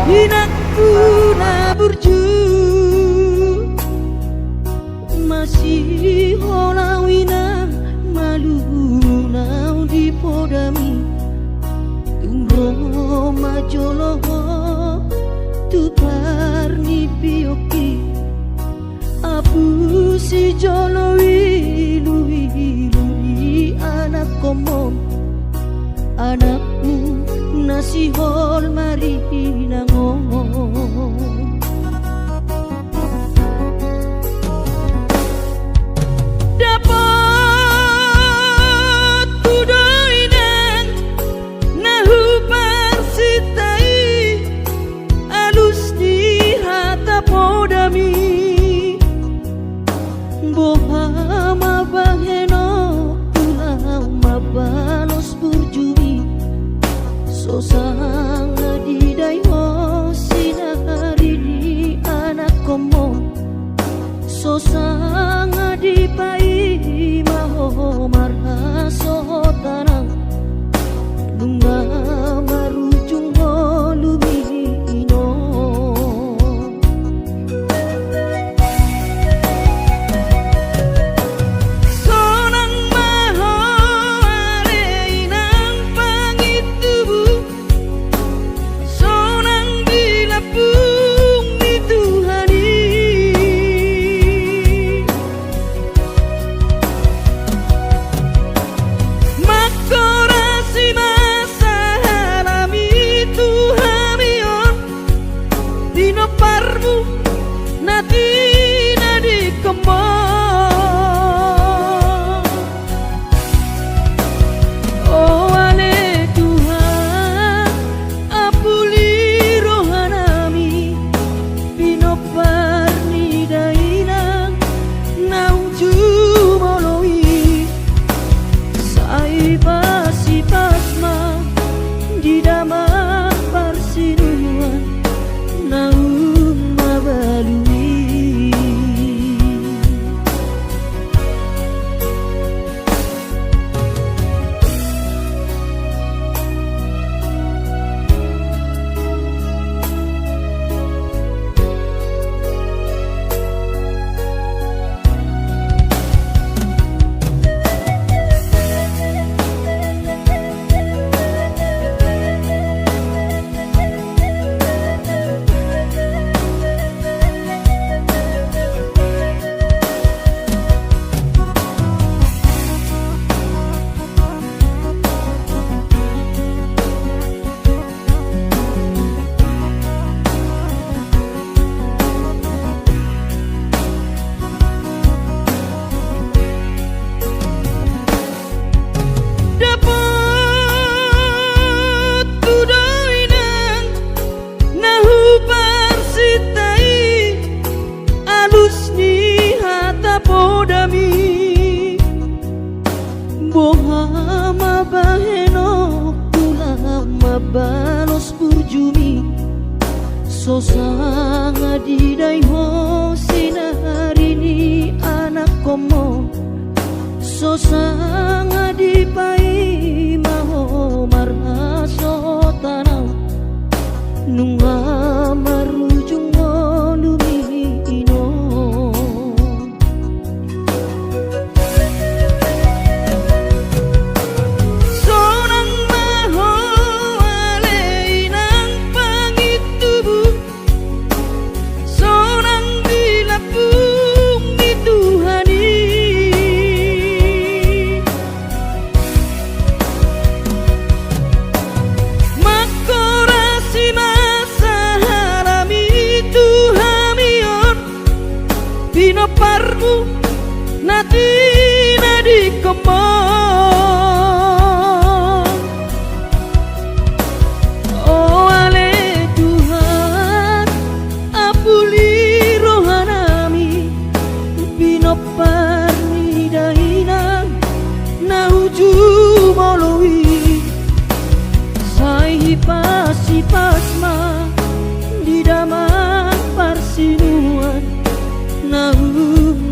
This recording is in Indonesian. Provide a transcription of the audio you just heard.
Hinakku na burju masih holawina malu nau di podami tungro majoloho tu parni bioki apu si jolowi lui anak komom anakmu nasi hol mari nangong dapat tudoi nang nahu parsitai alus di hata podami boha mabaheno tulang mabalos burjumi sosang didai ho sinari di anak komo sosang dipai maho marha sotanang bunga marujung ho lumino sonang maho areinang pangitubu sonang dilapung ni Tuhani makorasi masa halami Tuhamion dino parmu nati nadi kembang oh ale Tuhan apuli rohanami dino parni dainang nauju moloi si pasma di dalam persinuan naum mabalui podami boha mabaheno tulang mabalos burjumi sosang didai ho sinari ni anak komo sosang dipai maho marha sotanau nunga marujung lumino sonang maho aleinang pangitubu sonang dilapung ni Tuhani makorasi masa halami Tuhamion dino parmu nati nadi kembang oh ale Tuhan apuli rohanami bino parni dainang nauju moloi sai pasi pasma di dalam persinuan naum